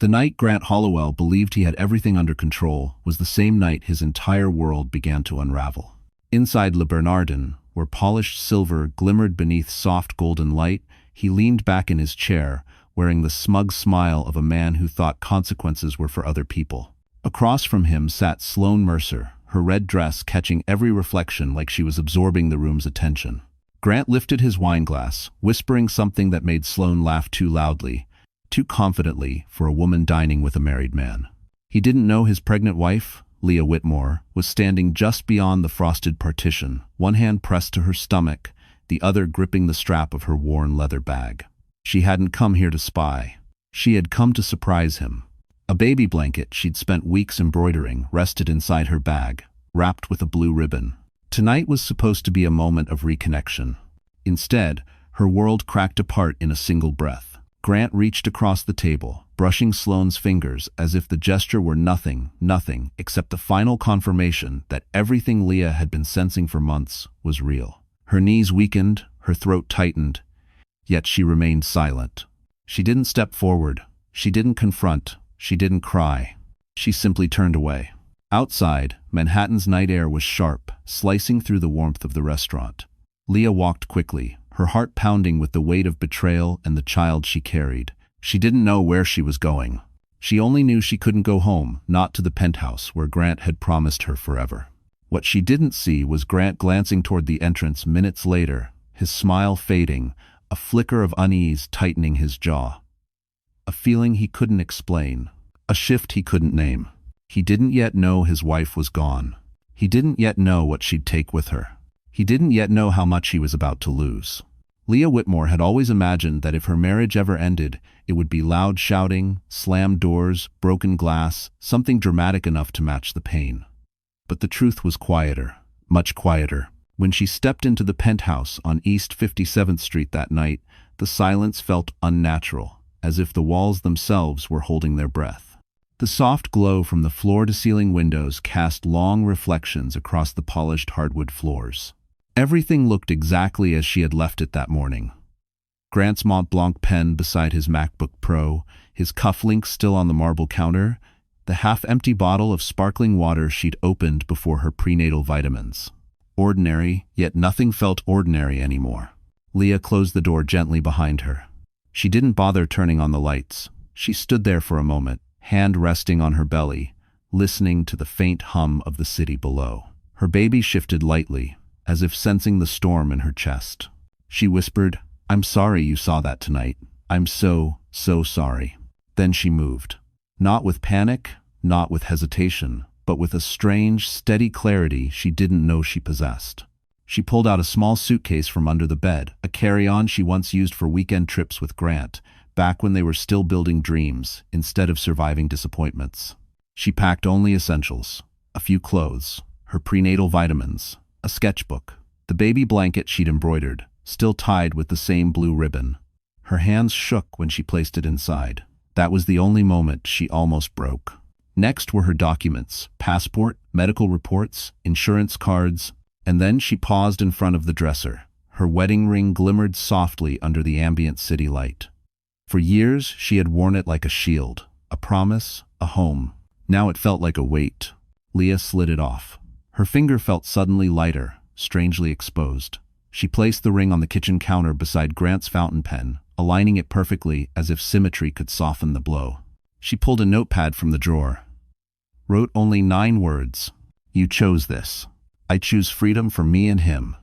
The night Grant Hollowell believed he had everything under control was the same night his entire world began to unravel. Inside Le Bernardin, where polished silver glimmered beneath soft golden light, he leaned back in his chair, wearing the smug smile of a man who thought consequences were for other people. Across from him sat Sloan Mercer, her red dress catching every reflection like she was absorbing the room's attention. Grant lifted his wineglass, whispering something that made Sloan laugh too loudly, too confidently for a woman dining with a married man. He didn't know his pregnant wife, Leah Whitmore, was standing just beyond the frosted partition, one hand pressed to her stomach, the other gripping the strap of her worn leather bag. She hadn't come here to spy. She had come to surprise him. A baby blanket she'd spent weeks embroidering rested inside her bag, wrapped with a blue ribbon. Tonight was supposed to be a moment of reconnection. Instead, her world cracked apart in a single breath. Grant reached across the table, brushing Sloane's fingers as if the gesture were nothing except the final confirmation that everything Leah had been sensing for months was real. Her knees weakened, her throat tightened, yet she remained silent. She didn't step forward, she didn't confront, she didn't cry. She simply turned away. Outside, Manhattan's night air was sharp, slicing through the warmth of the restaurant. Leah walked quickly, her heart pounding with the weight of betrayal and the child she carried. She didn't know where she was going. She only knew she couldn't go home, not to the penthouse where Grant had promised her forever. What she didn't see was Grant glancing toward the entrance minutes later, his smile fading, a flicker of unease tightening his jaw. A feeling he couldn't explain, a shift he couldn't name. He didn't yet know his wife was gone. He didn't yet know what she'd take with her. He didn't yet know how much he was about to lose. Leah Whitmore had always imagined that if her marriage ever ended, it would be loud shouting, slammed doors, broken glass, something dramatic enough to match the pain. But the truth was quieter, much quieter. When she stepped into the penthouse on East 57th Street that night, the silence felt unnatural, as if the walls themselves were holding their breath. The soft glow from the floor-to-ceiling windows cast long reflections across the polished hardwood floors. Everything looked exactly as she had left it that morning. Grant's Mont Blanc pen beside his MacBook Pro, his cufflinks still on the marble counter, the half-empty bottle of sparkling water she'd opened before her prenatal vitamins. Ordinary, yet nothing felt ordinary anymore. Leah closed the door gently behind her. She didn't bother turning on the lights. She stood there for a moment, hand resting on her belly, listening to the faint hum of the city below. Her baby shifted lightly, as if sensing the storm in her chest. She whispered, "I'm sorry you saw that tonight. I'm so sorry." Then she moved. Not with panic, not with hesitation, but with a strange, steady clarity she didn't know she possessed. She pulled out a small suitcase from under the bed, a carry-on she once used for weekend trips with Grant, back when they were still building dreams instead of surviving disappointments. She packed only essentials, a few clothes, her prenatal vitamins, a sketchbook, the baby blanket she'd embroidered, still tied with the same blue ribbon. Her hands shook when she placed it inside. That was the only moment she almost broke. Next were her documents, passport, medical reports, insurance cards, and then she paused in front of the dresser. Her wedding ring glimmered softly under the ambient city light. For years, she had worn it like a shield, a promise, a home. Now it felt like a weight. Leah slid it off. Her finger felt suddenly lighter, strangely exposed. She placed the ring on the kitchen counter beside Grant's fountain pen, aligning it perfectly as if symmetry could soften the blow. She pulled a notepad from the drawer. Wrote only 9 words. "You chose this. I choose freedom for me and him.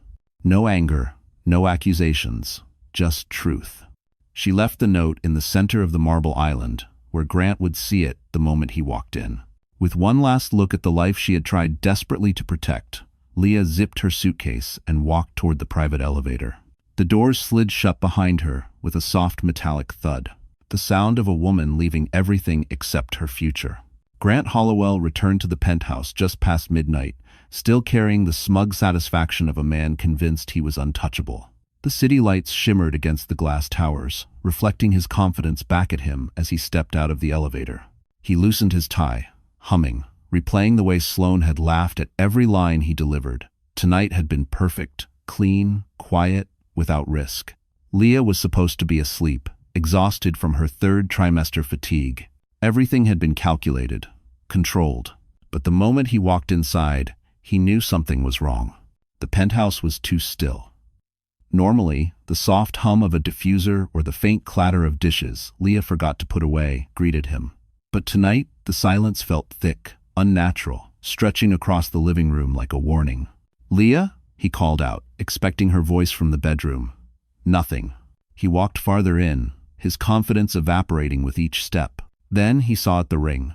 No anger, no accusations, just truth." She left the note in the center of the marble island, where Grant would see it the moment he walked in. With one last look at the life she had tried desperately to protect, Leah zipped her suitcase and walked toward the private elevator. The doors slid shut behind her with a soft metallic thud, the sound of a woman leaving everything except her future. Grant Hollowell returned to the penthouse just past midnight, still carrying the smug satisfaction of a man convinced he was untouchable. The city lights shimmered against the glass towers, reflecting his confidence back at him as he stepped out of the elevator. He loosened his tie, humming, replaying the way Sloan had laughed at every line he delivered. Tonight had been perfect, clean, quiet, without risk. Leah was supposed to be asleep, exhausted from her 3rd trimester fatigue. Everything had been calculated, controlled. But the moment he walked inside, he knew something was wrong. The penthouse was too still. Normally, the soft hum of a diffuser or the faint clatter of dishes Leah forgot to put away greeted him. But tonight, the silence felt thick, unnatural, stretching across the living room like a warning. "Leah?" he called out, expecting her voice from the bedroom. Nothing. He walked farther in, his confidence evaporating with each step. Then he saw the ring.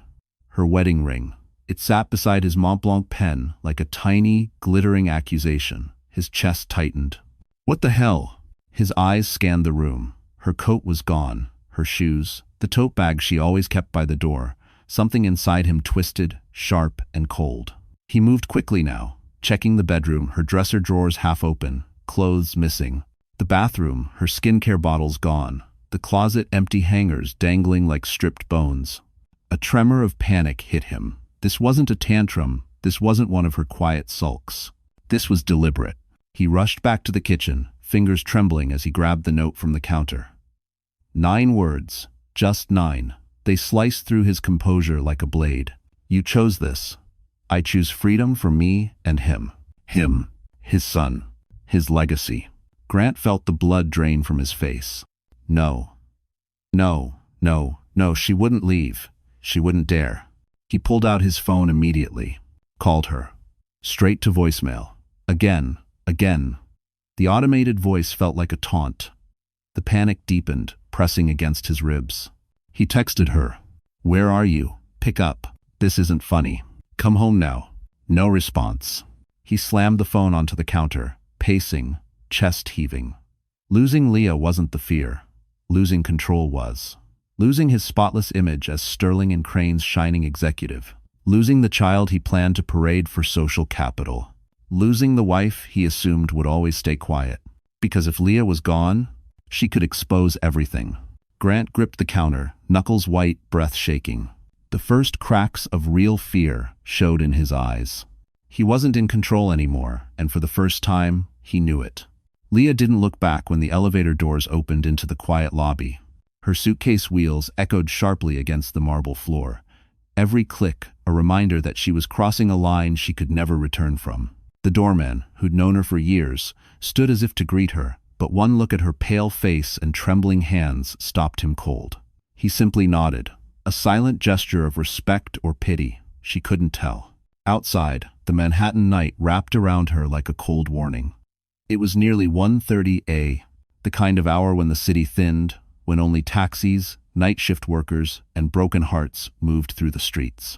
Her wedding ring. It sat beside his Mont Blanc pen like a tiny, glittering accusation. His chest tightened. What the hell? His eyes scanned the room. Her coat was gone. Her shoes. The tote bag she always kept by the door. Something inside him twisted, sharp, and cold. He moved quickly now, checking the bedroom, her dresser drawers half open, clothes missing. The bathroom, her skincare bottles gone. The closet, empty hangers dangling like stripped bones. A tremor of panic hit him. This wasn't a tantrum. This wasn't one of her quiet sulks. This was deliberate. He rushed back to the kitchen, fingers trembling as he grabbed the note from the counter. 9 words. Just 9. They sliced through his composure like a blade. You chose this. I choose freedom for me and him. Him. His son. His legacy. Grant felt the blood drain from his face. No. No, no, no, she wouldn't leave. She wouldn't dare. He pulled out his phone immediately. Called her. Straight to voicemail. Again. The automated voice felt like a taunt. The panic deepened, pressing against his ribs. He texted her. Where are you? Pick up. This isn't funny. Come home now. No response. He slammed the phone onto the counter, pacing, chest heaving. Losing Leah wasn't the fear. Losing control was. Losing his spotless image as Sterling and Crane's shining executive. Losing the child he planned to parade for social capital. Losing the wife he assumed would always stay quiet. Because if Leah was gone, she could expose everything. Grant gripped the counter, knuckles white, breath shaking. The first cracks of real fear showed in his eyes. He wasn't in control anymore, and for the first time, he knew it. Leah didn't look back when the elevator doors opened into the quiet lobby. Her suitcase wheels echoed sharply against the marble floor. Every click, a reminder that she was crossing a line she could never return from. The doorman, who'd known her for years, stood as if to greet her, but one look at her pale face and trembling hands stopped him cold. He simply nodded, a silent gesture of respect or pity, she couldn't tell. Outside, the Manhattan night wrapped around her like a cold warning. It was nearly 1:30 a.m., the kind of hour when the city thinned, when only taxis, night shift workers, and broken hearts moved through the streets.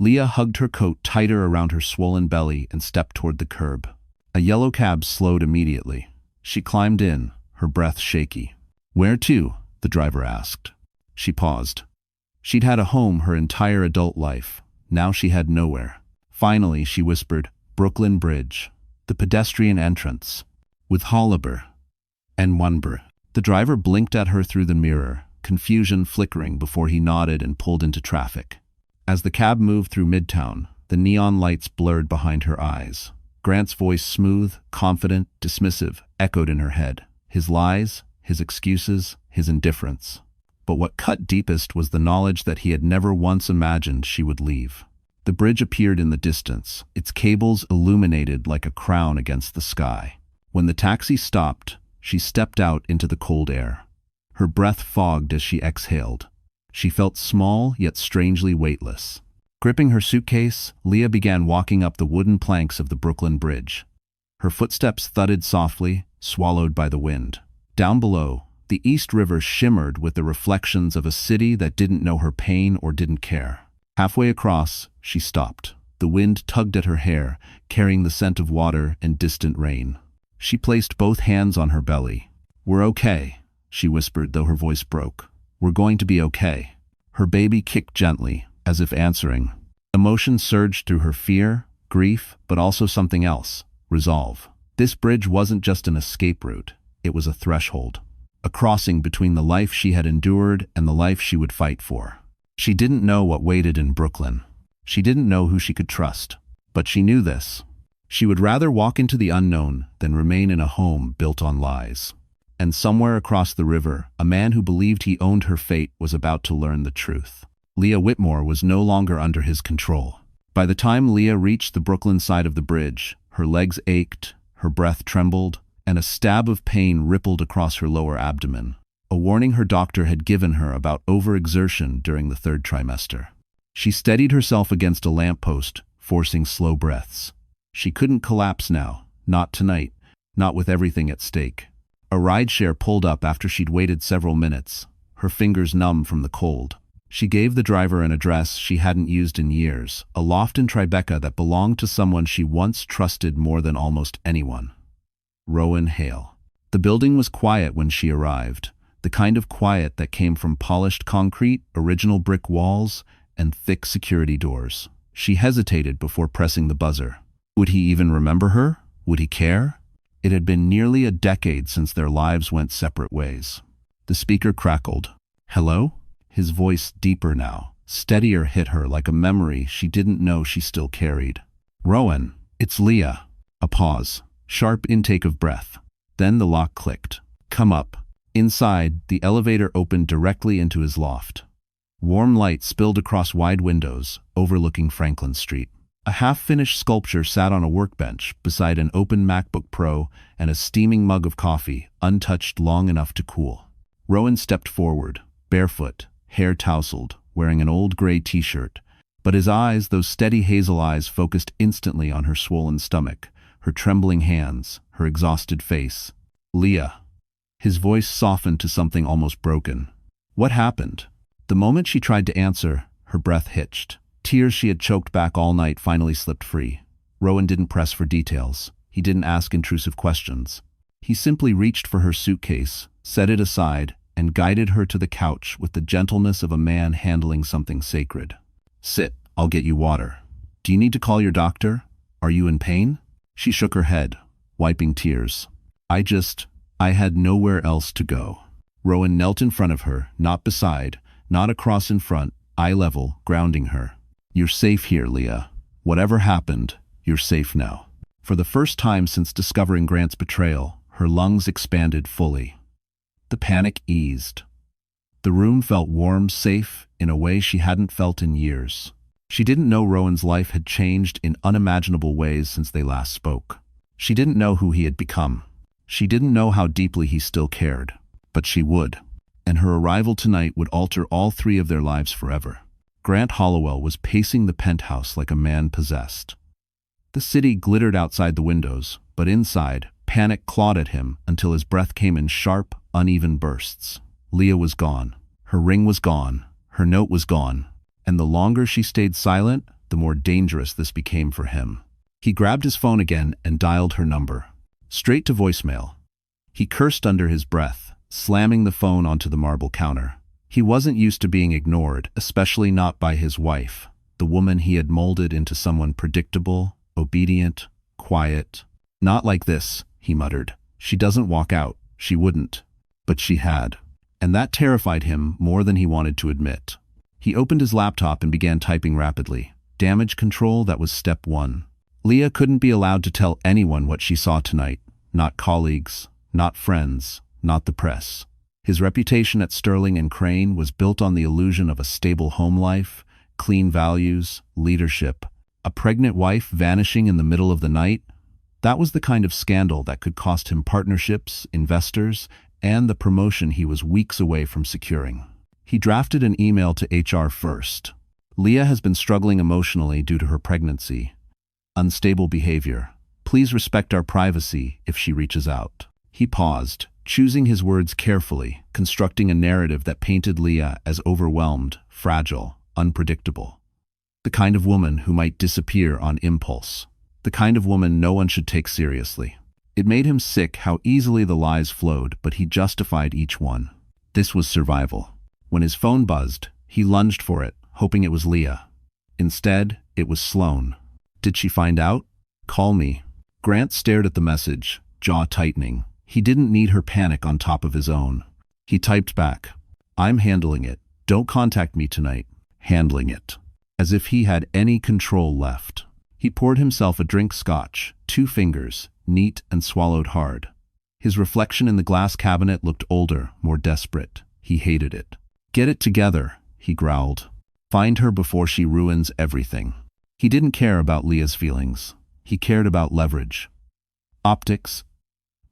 Leah hugged her coat tighter around her swollen belly and stepped toward the curb. A yellow cab slowed immediately. She climbed in, her breath shaky. Where to? The driver asked. She paused. She'd had a home her entire adult life. Now she had nowhere. Finally, she whispered, Brooklyn Bridge. The pedestrian entrance. With Holliber. And Wunber. The driver blinked at her through the mirror, confusion flickering before he nodded and pulled into traffic. As the cab moved through Midtown, the neon lights blurred behind her eyes. Grant's voice, smooth, confident, dismissive, echoed in her head. His lies, his excuses, his indifference. But what cut deepest was the knowledge that he had never once imagined she would leave. The bridge appeared in the distance, its cables illuminated like a crown against the sky. When the taxi stopped, she stepped out into the cold air. Her breath fogged as she exhaled. She felt small yet strangely weightless. Gripping her suitcase, Leah began walking up the wooden planks of the Brooklyn Bridge. Her footsteps thudded softly, swallowed by the wind. Down below, the East River shimmered with the reflections of a city that didn't know her pain or didn't care. Halfway across, she stopped. The wind tugged at her hair, carrying the scent of water and distant rain. She placed both hands on her belly. We're okay, she whispered, though her voice broke. We're going to be okay. Her baby kicked gently, as if answering. Emotion surged through her: fear, grief, but also something else: resolve. This bridge wasn't just an escape route, it was a threshold. A crossing between the life she had endured and the life she would fight for. She didn't know what waited in Brooklyn. She didn't know who she could trust. But she knew this. She would rather walk into the unknown than remain in a home built on lies. And somewhere across the river, a man who believed he owned her fate was about to learn the truth. Leah Whitmore was no longer under his control. By the time Leah reached the Brooklyn side of the bridge, her legs ached, her breath trembled, and a stab of pain rippled across her lower abdomen, a warning her doctor had given her about overexertion during the third trimester. She steadied herself against a lamppost, forcing slow breaths. She couldn't collapse now, not tonight, not with everything at stake. A rideshare pulled up after she'd waited several minutes, her fingers numb from the cold. She gave the driver an address she hadn't used in years, a loft in Tribeca that belonged to someone she once trusted more than almost anyone. Rowan Hale. The building was quiet when she arrived, the kind of quiet that came from polished concrete, original brick walls, and thick security doors. She hesitated before pressing the buzzer. Would he even remember her? Would he care? It had been nearly a decade since their lives went separate ways. The speaker crackled. "Hello?" His voice, deeper now, steadier, hit her like a memory she didn't know she still carried. "Rowan, it's Leah." A pause, sharp intake of breath. Then the lock clicked. "Come up." Inside, the elevator opened directly into his loft. Warm light spilled across wide windows, overlooking Franklin Street. A half-finished sculpture sat on a workbench beside an open MacBook Pro and a steaming mug of coffee, untouched long enough to cool. Rowan stepped forward, barefoot, hair tousled, wearing an old gray t-shirt, but his eyes, those steady hazel eyes, focused instantly on her swollen stomach, her trembling hands, her exhausted face. "Leah." His voice softened to something almost broken. "What happened?" The moment she tried to answer, her breath hitched. Tears she had choked back all night finally slipped free. Rowan didn't press for details. He didn't ask intrusive questions. He simply reached for her suitcase, set it aside, and guided her to the couch with the gentleness of a man handling something sacred. "Sit, I'll get you water. Do you need to call your doctor? Are you in pain?" She shook her head, wiping tears. I had nowhere else to go." Rowan knelt in front of her, not beside, not across in front, eye level, grounding her. "You're safe here, Leah. Whatever happened, you're safe now." For the first time since discovering Grant's betrayal, her lungs expanded fully. The panic eased. The room felt warm, safe, in a way she hadn't felt in years. She didn't know Rowan's life had changed in unimaginable ways since they last spoke. She didn't know who he had become. She didn't know how deeply he still cared. But she would. And her arrival tonight would alter all three of their lives forever. Grant Hollowell was pacing the penthouse like a man possessed. The city glittered outside the windows, but inside, panic clawed at him until his breath came in sharp, uneven bursts. Leah was gone. Her ring was gone. Her note was gone. And the longer she stayed silent, the more dangerous this became for him. He grabbed his phone again and dialed her number. Straight to voicemail. He cursed under his breath, slamming the phone onto the marble counter. He wasn't used to being ignored, especially not by his wife, the woman he had molded into someone predictable, obedient, quiet. "Not like this," he muttered. "She doesn't walk out. She wouldn't." But she had. And that terrified him more than he wanted to admit. He opened his laptop and began typing rapidly. Damage control, that was step one. Leah couldn't be allowed to tell anyone what she saw tonight. Not colleagues, not friends, not the press. His reputation at Sterling and Crane was built on the illusion of a stable home life, clean values, leadership. A pregnant wife vanishing in the middle of the night? That was the kind of scandal that could cost him partnerships, investors, and the promotion he was weeks away from securing. He drafted an email to HR first. "Leah has been struggling emotionally due to her pregnancy. Unstable behavior. Please respect our privacy if she reaches out." He paused, choosing his words carefully, constructing a narrative that painted Leah as overwhelmed, fragile, unpredictable. The kind of woman who might disappear on impulse. The kind of woman no one should take seriously. It made him sick how easily the lies flowed, but he justified each one. This was survival. When his phone buzzed, he lunged for it, hoping it was Leah. Instead, it was Sloan. Did she find out? "Call me." Grant stared at the message, jaw tightening. He didn't need her panic on top of his own. He typed back, "I'm handling it. Don't contact me tonight." Handling it. As if he had any control left. He poured himself a drink scotch, 2 fingers, neat, and swallowed hard. His reflection in the glass cabinet looked older, more desperate. He hated it. "Get it together," he growled. Find her before she ruins everything. He didn't care about Leah's feelings. He cared about leverage, optics,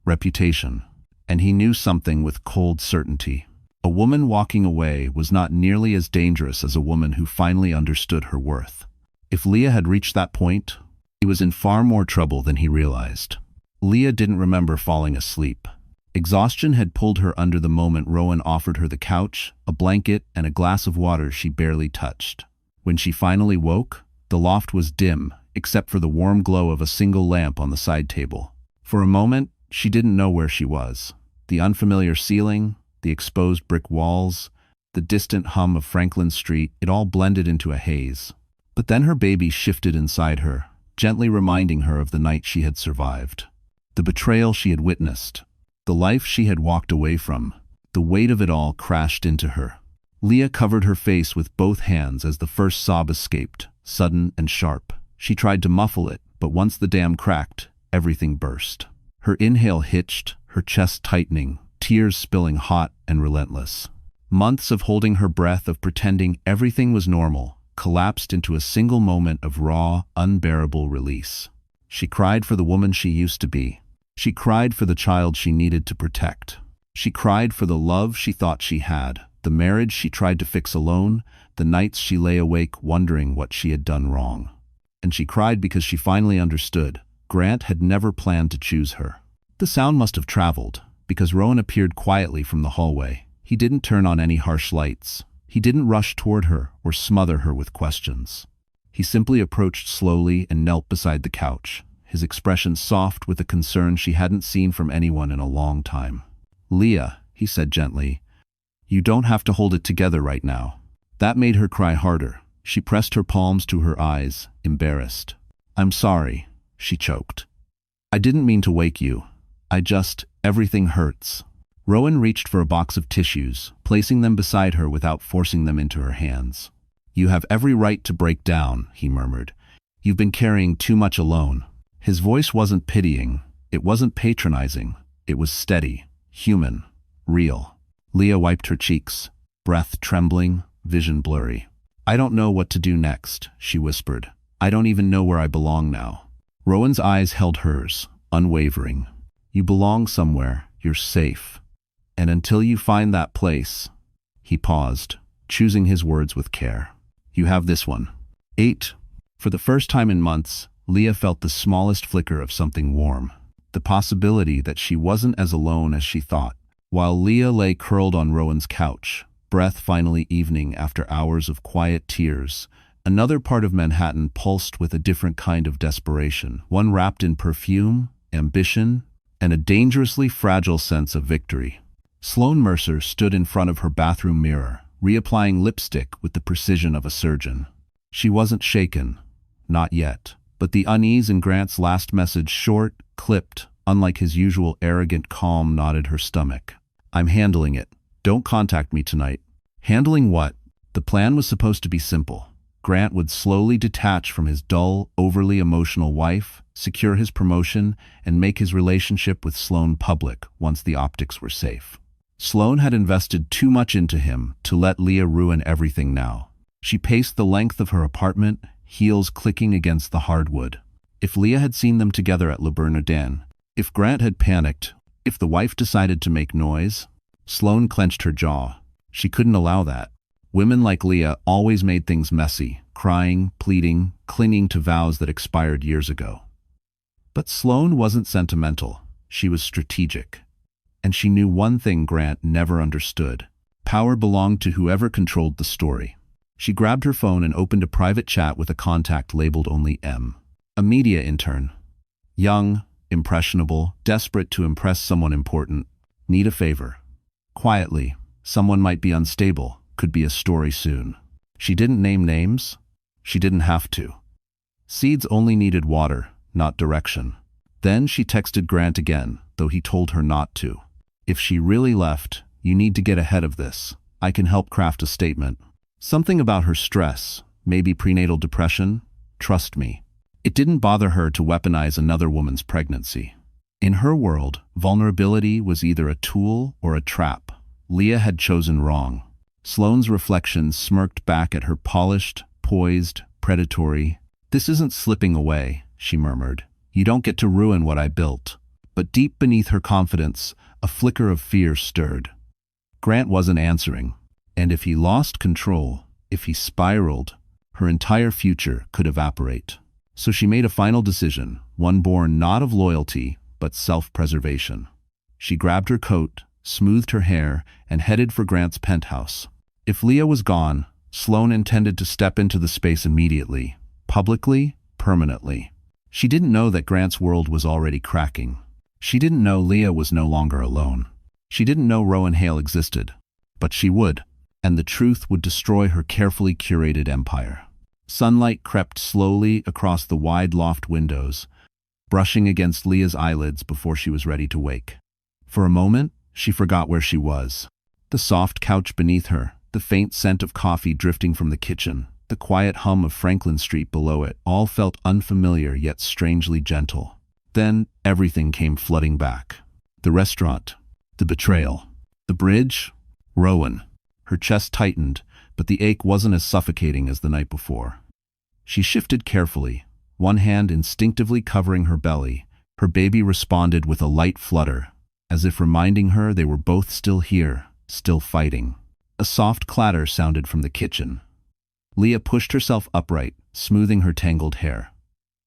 reputation. And he knew something with cold certainty. A woman walking away was not nearly as dangerous as a woman who finally understood her worth. If Leah had reached that point, he was in far more trouble than he realized. Leah didn't remember falling asleep. Exhaustion had pulled her under the moment Rowan offered her the couch, a blanket, and a glass of water she barely touched. When she finally woke, the loft was dim, except for the warm glow of a single lamp on the side table. For a moment, she didn't know where she was. The unfamiliar ceiling, the exposed brick walls, the distant hum of Franklin Street, it all blended into a haze. But then her baby shifted inside her, gently reminding her of the night she had survived. The betrayal she had witnessed, the life she had walked away from. The weight of it all crashed into her. Leah covered her face with both hands as the first sob escaped, sudden and sharp. She tried to muffle it, but once the dam cracked, everything burst. Her inhale hitched, her chest tightening, tears spilling hot and relentless. Months of holding her breath, of pretending everything was normal, collapsed into a single moment of raw, unbearable release. She cried for the woman she used to be. She cried for the child she needed to protect. She cried for the love she thought she had, the marriage she tried to fix alone, the nights she lay awake wondering what she had done wrong. And she cried because she finally understood. Grant had never planned to choose her. The sound must have traveled, because Rowan appeared quietly from the hallway. He didn't turn on any harsh lights. He didn't rush toward her or smother her with questions. He simply approached slowly and knelt beside the couch, his expression soft with a concern she hadn't seen from anyone in a long time. "Leah," he said gently, "you don't have to hold it together right now." That made her cry harder. She pressed her palms to her eyes, embarrassed. "I'm sorry," she choked. "I didn't mean to wake you. Everything hurts." Rowan reached for a box of tissues, placing them beside her without forcing them into her hands. "You have every right to break down," he murmured. "You've been carrying too much alone." His voice wasn't pitying, it wasn't patronizing, it was steady, human, real. Leah wiped her cheeks, breath trembling, vision blurry. "I don't know what to do next," she whispered. "I don't even know where I belong now." Rowan's eyes held hers, unwavering. "You belong somewhere, you're safe. And until you find that place," he paused, choosing his words with care. "You have this one." 8. For the first time in months, Leah felt the smallest flicker of something warm. The possibility that she wasn't as alone as she thought. While Leah lay curled on Rowan's couch, breath finally evening after hours of quiet tears, another part of Manhattan pulsed with a different kind of desperation, one wrapped in perfume, ambition, and a dangerously fragile sense of victory. Sloan Mercer stood in front of her bathroom mirror, reapplying lipstick with the precision of a surgeon. She wasn't shaken, not yet, but the unease in Grant's last message, short, clipped, unlike his usual arrogant calm, knotted her stomach. "I'm handling it. Don't contact me tonight." Handling what? The plan was supposed to be simple. Grant would slowly detach from his dull, overly emotional wife, secure his promotion, and make his relationship with Sloan public once the optics were safe. Sloan had invested too much into him to let Leah ruin everything now. She paced the length of her apartment, heels clicking against the hardwood. If Leah had seen them together at Rebirth, if Grant had panicked, if the wife decided to make noise, Sloan clenched her jaw. She couldn't allow that. Women like Leah always made things messy, crying, pleading, clinging to vows that expired years ago. But Sloan wasn't sentimental. She was strategic. And she knew one thing Grant never understood. Power belonged to whoever controlled the story. She grabbed her phone and opened a private chat with a contact labeled only M. A media intern. Young, impressionable, desperate to impress someone important. Need a favor. Quietly, someone might be unstable, could be a story soon. She didn't name names. She didn't have to. Seeds only needed water, not direction. Then she texted Grant again, though he told her not to. "If she really left, you need to get ahead of this. I can help craft a statement. Something about her stress, maybe prenatal depression. Trust me." It didn't bother her to weaponize another woman's pregnancy. In her world, vulnerability was either a tool or a trap. Leah had chosen wrong. Sloan's reflection smirked back at her polished, poised, predatory. "This isn't slipping away," she murmured. "You don't get to ruin what I built." But deep beneath her confidence, a flicker of fear stirred. Grant wasn't answering, and if he lost control, if he spiraled, her entire future could evaporate. So she made a final decision, one born not of loyalty, but self-preservation. She grabbed her coat, smoothed her hair, and headed for Grant's penthouse. If Leah was gone, Sloan intended to step into the space immediately, publicly, permanently. She didn't know that Grant's world was already cracking. She didn't know Leah was no longer alone. She didn't know Rowan Hale existed. But she would, and the truth would destroy her carefully curated empire. Sunlight crept slowly across the wide loft windows, brushing against Leah's eyelids before she was ready to wake. For a moment, she forgot where she was. The soft couch beneath her, the faint scent of coffee drifting from the kitchen, the quiet hum of Franklin Street below it, all felt unfamiliar yet strangely gentle. Then everything came flooding back. The restaurant, the betrayal, the bridge, Rowan. Her chest tightened, but the ache wasn't as suffocating as the night before. She shifted carefully, one hand instinctively covering her belly. Her baby responded with a light flutter, as if reminding her they were both still here, still fighting. A soft clatter sounded from the kitchen. Leah pushed herself upright, smoothing her tangled hair.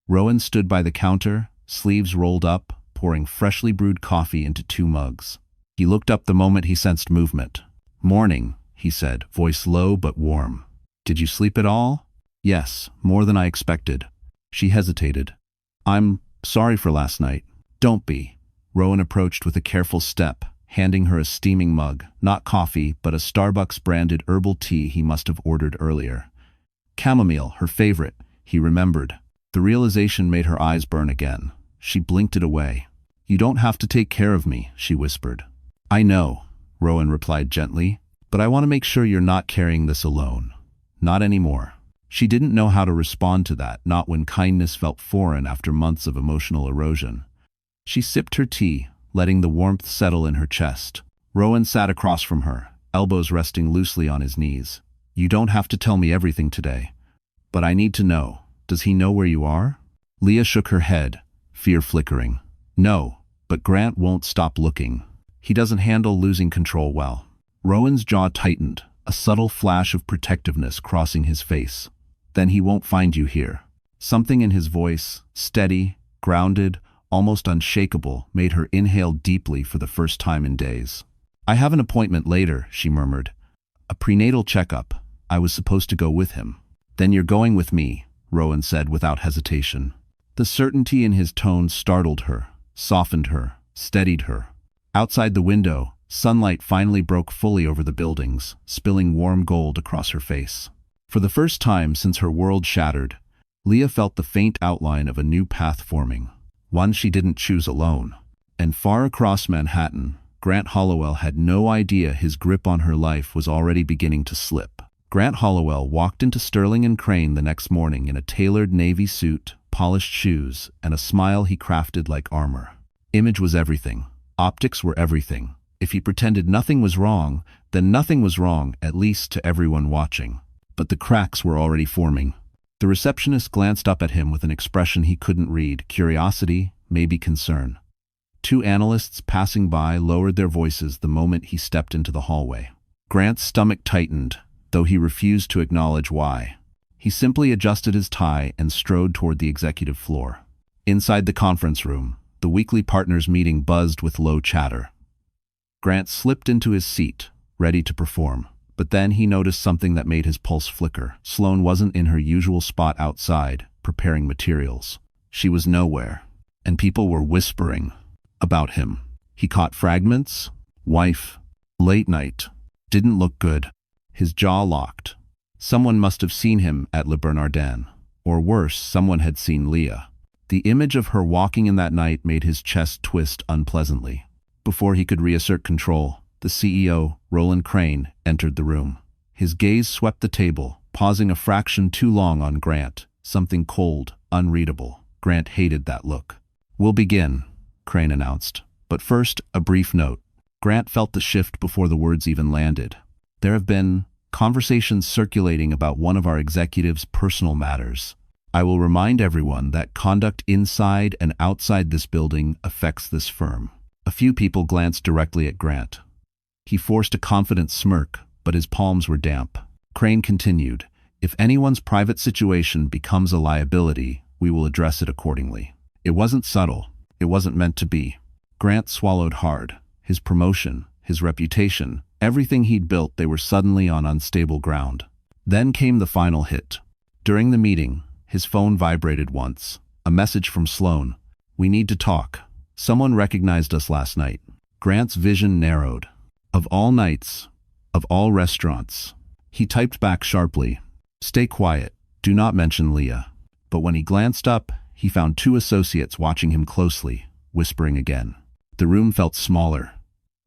Rowan stood by the counter, sleeves rolled up, pouring freshly brewed coffee into 2 mugs. He looked up the moment he sensed movement. "Morning," he said, voice low but warm. "Did you sleep at all?" "Yes, more than I expected." She hesitated. "I'm sorry for last night." "Don't be." Rowan approached with a careful step, handing her a steaming mug, not coffee, but a Starbucks-branded herbal tea he must have ordered earlier. Chamomile, her favorite, he remembered. The realization made her eyes burn again. She blinked it away. "You don't have to take care of me," she whispered. "I know," Rowan replied gently, "but I want to make sure you're not carrying this alone. Not anymore." She didn't know how to respond to that, not when kindness felt foreign after months of emotional erosion. She sipped her tea, letting the warmth settle in her chest. Rowan sat across from her, elbows resting loosely on his knees. "You don't have to tell me everything today. But I need to know. Does he know where you are?" Leah shook her head, fear flickering. "No, but Grant won't stop looking. He doesn't handle losing control well." Rowan's jaw tightened, a subtle flash of protectiveness crossing his face. "Then he won't find you here." Something in his voice, steady, grounded, almost unshakable, made her inhale deeply for the first time in days. "I have an appointment later," she murmured. "A prenatal checkup. I was supposed to go with him." "Then you're going with me," Rowan said without hesitation. The certainty in his tone startled her, softened her, steadied her. Outside the window, sunlight finally broke fully over the buildings, spilling warm gold across her face. For the first time since her world shattered, Leah felt the faint outline of a new path forming. One she didn't choose alone. And far across Manhattan, Grant Hollowell had no idea his grip on her life was already beginning to slip. Grant Hollowell walked into Sterling and Crane the next morning in a tailored navy suit, polished shoes, and a smile he crafted like armor. Image was everything. Optics were everything. If he pretended nothing was wrong, then nothing was wrong, at least to everyone watching. But the cracks were already forming. The receptionist glanced up at him with an expression he couldn't read, curiosity, maybe concern. 2 analysts passing by lowered their voices the moment he stepped into the hallway. Grant's stomach tightened, though he refused to acknowledge why. He simply adjusted his tie and strode toward the executive floor. Inside the conference room, the weekly partners meeting buzzed with low chatter. Grant slipped into his seat, ready to perform. But then he noticed something that made his pulse flicker. Sloan wasn't in her usual spot outside, preparing materials. She was nowhere, and people were whispering about him. He caught fragments. Wife. Late night. Didn't look good. His jaw locked. Someone must have seen him at Le Bernardin. Or worse, someone had seen Leah. The image of her walking in that night made his chest twist unpleasantly. Before he could reassert control, the CEO, Roland Crane, entered the room. His gaze swept the table, pausing a fraction too long on Grant, something cold, unreadable. Grant hated that look. "We'll begin," Crane announced. "But first, a brief note." Grant felt the shift before the words even landed. "There have been conversations circulating about one of our executives' personal matters. I will remind everyone that conduct inside and outside this building affects this firm. A few people glanced directly at Grant. He forced a confident smirk, but his palms were damp. Crane continued, "If anyone's private situation becomes a liability, we will address it accordingly." It wasn't subtle. It wasn't meant to be. Grant swallowed hard. His promotion, his reputation, everything he'd built, they were suddenly on unstable ground. Then came the final hit. During the meeting, his phone vibrated once. A message from Sloan. "We need to talk. Someone recognized us last night." Grant's vision narrowed. Of all nights, of all restaurants. He typed back sharply, "Stay quiet. Do not mention Leah." But when he glanced up, he found two associates watching him closely, whispering again. The room felt smaller,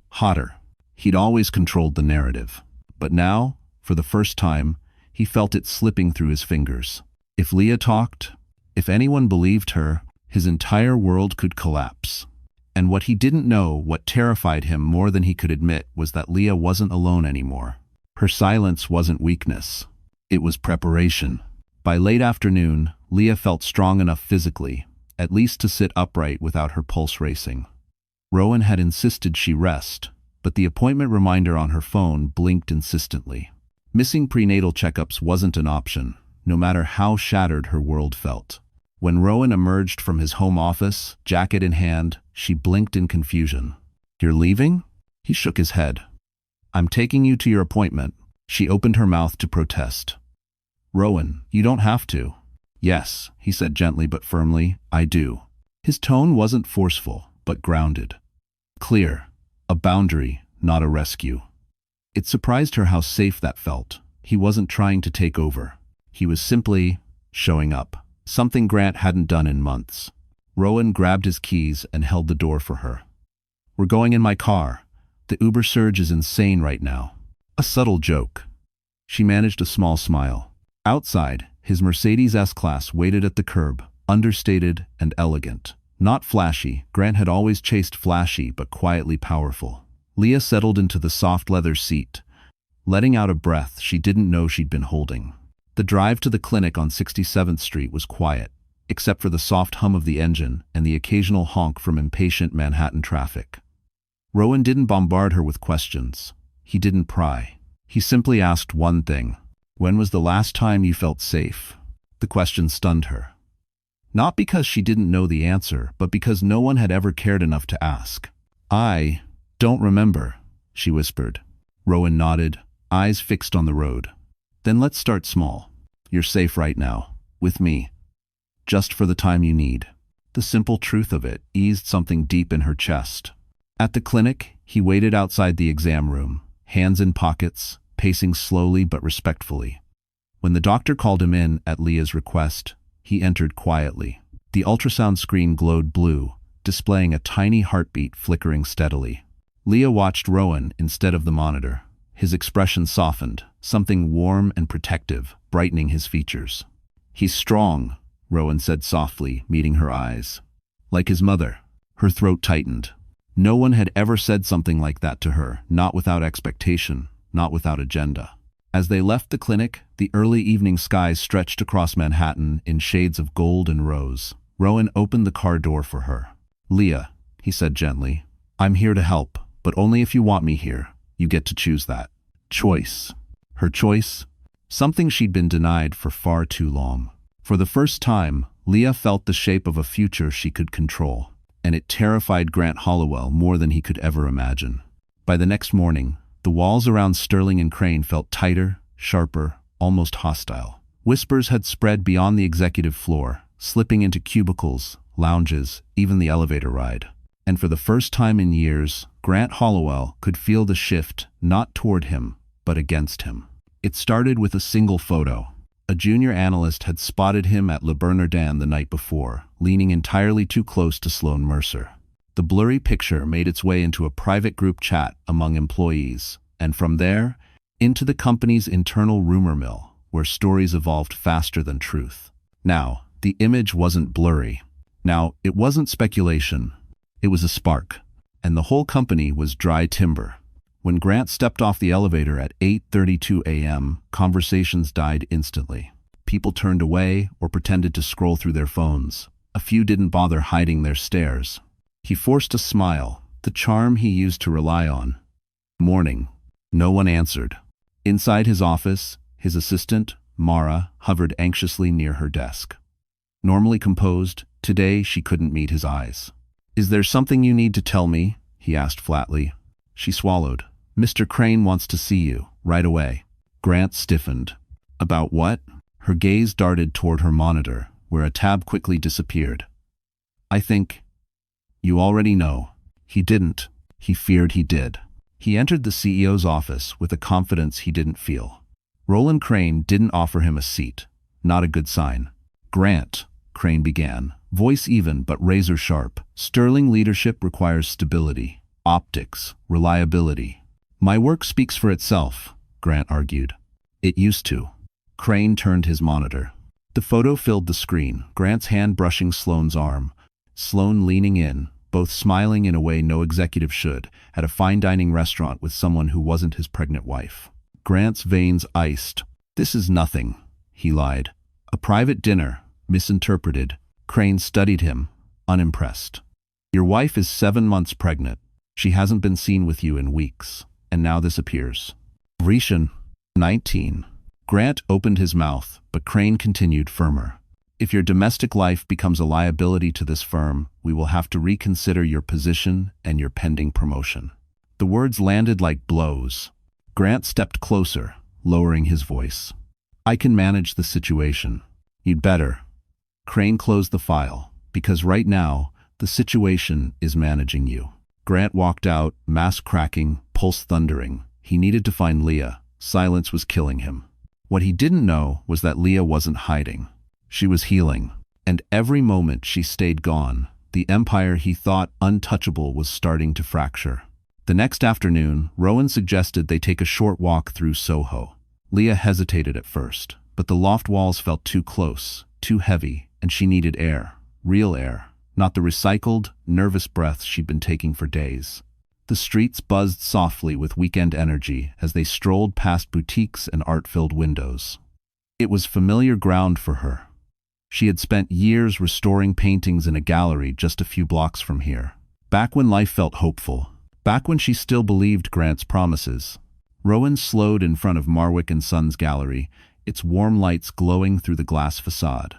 hotter. He'd always controlled the narrative. But now, for the first time, he felt it slipping through his fingers. If Leah talked, if anyone believed her, his entire world could collapse. And what he didn't know, what terrified him more than he could admit, was that Leah wasn't alone anymore. Her silence wasn't weakness. It was preparation. By late afternoon, Leah felt strong enough physically, at least to sit upright without her pulse racing. Rowan had insisted she rest, but the appointment reminder on her phone blinked insistently. Missing prenatal checkups wasn't an option, no matter how shattered her world felt. When Rowan emerged from his home office, jacket in hand, she blinked in confusion. "You're leaving?" He shook his head. "I'm taking you to your appointment." She opened her mouth to protest. "Rowan, you don't have to." "Yes," he said gently but firmly, "I do." His tone wasn't forceful, but grounded. Clear. A boundary, not a rescue. It surprised her how safe that felt. He wasn't trying to take over. He was simply showing up. Something Grant hadn't done in months. Rowan grabbed his keys and held the door for her. "We're going in my car. The Uber surge is insane right now." A subtle joke. She managed a small smile. Outside, his Mercedes S-Class waited at the curb, understated and elegant. Not flashy. Grant had always chased flashy but quietly powerful. Leah settled into the soft leather seat, letting out a breath she didn't know she'd been holding. The drive to the clinic on 67th Street was quiet, except for the soft hum of the engine and the occasional honk from impatient Manhattan traffic. Rowan didn't bombard her with questions. He didn't pry. He simply asked one thing. "When was the last time you felt safe?" The question stunned her. Not because she didn't know the answer, but because no one had ever cared enough to ask. "I don't remember," she whispered. Rowan nodded, eyes fixed on the road. "Then let's start small. You're safe right now, with me. Just for the time you need." The simple truth of it eased something deep in her chest. At the clinic, he waited outside the exam room, hands in pockets, pacing slowly but respectfully. When the doctor called him in at Leah's request, he entered quietly. The ultrasound screen glowed blue, displaying a tiny heartbeat flickering steadily. Leah watched Rowan instead of the monitor. His expression softened, something warm and protective, brightening his features. "He's strong," Rowan said softly, meeting her eyes. "Like his mother." Her throat tightened. No one had ever said something like that to her, not without expectation, not without agenda. As they left the clinic, the early evening skies stretched across Manhattan in shades of gold and rose. Rowan opened the car door for her. "Leah," he said gently, "I'm here to help, but only if you want me here. You get to choose that." Choice. Her choice? Something she'd been denied for far too long. For the first time, Leah felt the shape of a future she could control, and it terrified Grant Hollowell more than he could ever imagine. By the next morning, the walls around Sterling and Crane felt tighter, sharper, almost hostile. Whispers had spread beyond the executive floor, slipping into cubicles, lounges, even the elevator ride. And for the first time in years, Grant Hollowell could feel the shift not toward him, but against him. It started with a single photo. A junior analyst had spotted him at Le Bernardin the night before, leaning entirely too close to Sloan Mercer. The blurry picture made its way into a private group chat among employees, and from there, into the company's internal rumor mill, where stories evolved faster than truth. Now, the image wasn't blurry. Now, it wasn't speculation. It was a spark, and the whole company was dry timber. When Grant stepped off the elevator at 8:32 a.m., conversations died instantly. People turned away or pretended to scroll through their phones. A few didn't bother hiding their stares. He forced a smile, the charm he used to rely on. Morning. No one answered. Inside his office, his assistant, Mara, hovered anxiously near her desk. Normally composed, today she couldn't meet his eyes. "Is there something you need to tell me?" he asked flatly. She swallowed. "Mr. Crane wants to see you, right away." Grant stiffened. "About what?" Her gaze darted toward her monitor, where a tab quickly disappeared. "I think you already know." He didn't. He feared he did. He entered the CEO's office with a confidence he didn't feel. Roland Crane didn't offer him a seat. Not a good sign. "Grant," Crane began, voice even but razor sharp. "Sterling leadership requires stability, optics, reliability." "My work speaks for itself," Grant argued. "It used to." Crane turned his monitor. The photo filled the screen, Grant's hand brushing Sloan's arm. Sloan leaning in, both smiling in a way no executive should, at a fine dining restaurant with someone who wasn't his pregnant wife. Grant's veins iced. "This is nothing," he lied. "A private dinner," misinterpreted. Crane studied him, unimpressed. "Your wife is 7 months pregnant. She hasn't been seen with you in weeks. And now this appears. Rishan, 19. Grant opened his mouth, but Crane continued firmer. "If your domestic life becomes a liability to this firm, we will have to reconsider your position and your pending promotion." The words landed like blows. Grant stepped closer, lowering his voice. "I can manage the situation." "You'd better." Crane closed the file, "because right now, the situation is managing you." Grant walked out, mask cracking, pulse thundering. He needed to find Leah. Silence was killing him. What he didn't know was that Leah wasn't hiding. She was healing. And every moment she stayed gone, the empire he thought untouchable was starting to fracture. The next afternoon, Rowan suggested they take a short walk through Soho. Leah hesitated at first, but the loft walls felt too close, too heavy, and she needed air. Real air. Not the recycled, nervous breaths she'd been taking for days. The streets buzzed softly with weekend energy as they strolled past boutiques and art-filled windows. It was familiar ground for her. She had spent years restoring paintings in a gallery just a few blocks from here. Back when life felt hopeful. Back when she still believed Grant's promises. Rowan slowed in front of Marwick and Sons Gallery, its warm lights glowing through the glass facade.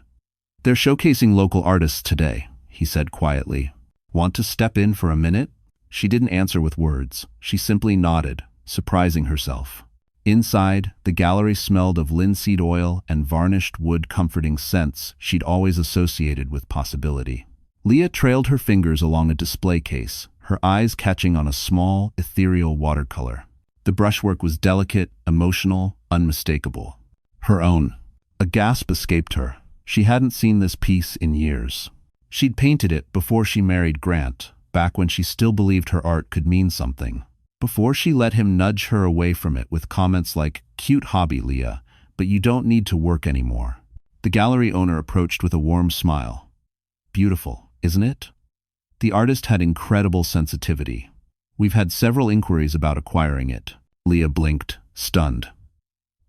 "They're showcasing local artists today," he said quietly. "Want to step in for a minute?" She didn't answer with words. She simply nodded, surprising herself. Inside, the gallery smelled of linseed oil and varnished wood, comforting scents she'd always associated with possibility. Leah trailed her fingers along a display case, her eyes catching on a small, ethereal watercolor. The brushwork was delicate, emotional, unmistakable. Her own. A gasp escaped her. She hadn't seen this piece in years. She'd painted it before she married Grant, back when she still believed her art could mean something. Before she let him nudge her away from it with comments like, "Cute hobby, Leah, but you don't need to work anymore." The gallery owner approached with a warm smile. "Beautiful, isn't it?" The artist had incredible sensitivity. "We've had several inquiries about acquiring it." Leah blinked, stunned.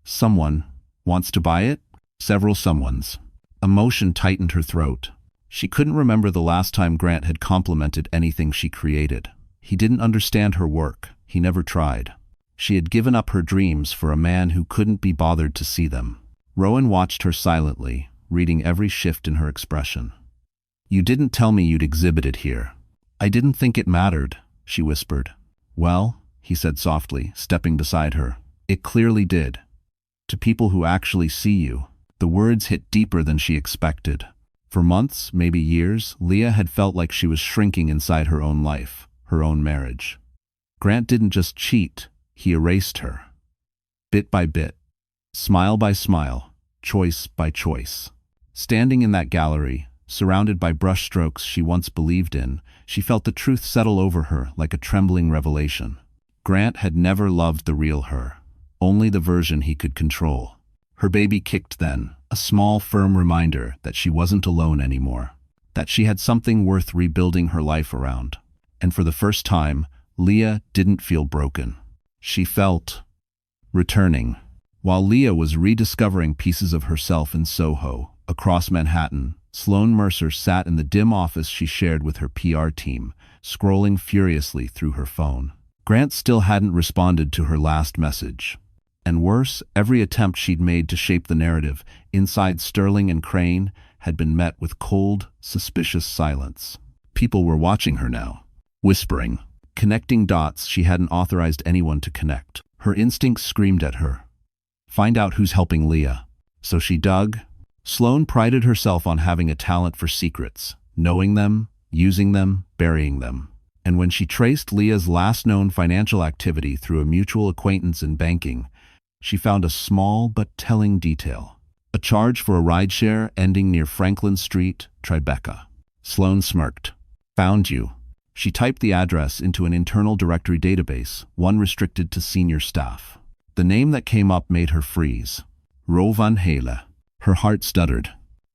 "Someone wants to buy it?" Several someones. Emotion tightened her throat. She couldn't remember the last time Grant had complimented anything she created. He didn't understand her work. He never tried. She had given up her dreams for a man who couldn't be bothered to see them. Rowan watched her silently, reading every shift in her expression. "You didn't tell me you'd exhibit it here." "I didn't think it mattered," she whispered. "Well," he said softly, stepping beside her, "it clearly did. To people who actually see you." The words hit deeper than she expected. For months, maybe years, Leah had felt like she was shrinking inside her own life, her own marriage. Grant didn't just cheat, he erased her. Bit by bit, smile by smile, choice by choice. Standing in that gallery, surrounded by brushstrokes she once believed in, she felt the truth settle over her like a trembling revelation. Grant had never loved the real her, only the version he could control. Her baby kicked then, a small, firm reminder that she wasn't alone anymore, that she had something worth rebuilding her life around. And for the first time, Leah didn't feel broken. she felt returning. While Leah was rediscovering pieces of herself in Soho, across Manhattan, Sloan Mercer sat in the dim office she shared with her PR team, scrolling furiously through her phone. Grant still hadn't responded to her last message. And worse, every attempt she'd made to shape the narrative inside Sterling and Crane had been met with cold, suspicious silence. People were watching her now, whispering, connecting dots she hadn't authorized anyone to connect. Her instincts screamed at her. Find out who's helping Leah. So she dug. Sloan prided herself on having a talent for secrets, knowing them, using them, burying them. And when she traced Leah's last known financial activity through a mutual acquaintance in banking, she found a small but telling detail. A charge for a rideshare ending near Franklin Street, Tribeca. Sloan smirked. Found you. She typed the address into an internal directory database, one restricted to senior staff. The name that came up made her freeze. Rowan. Her heart stuttered.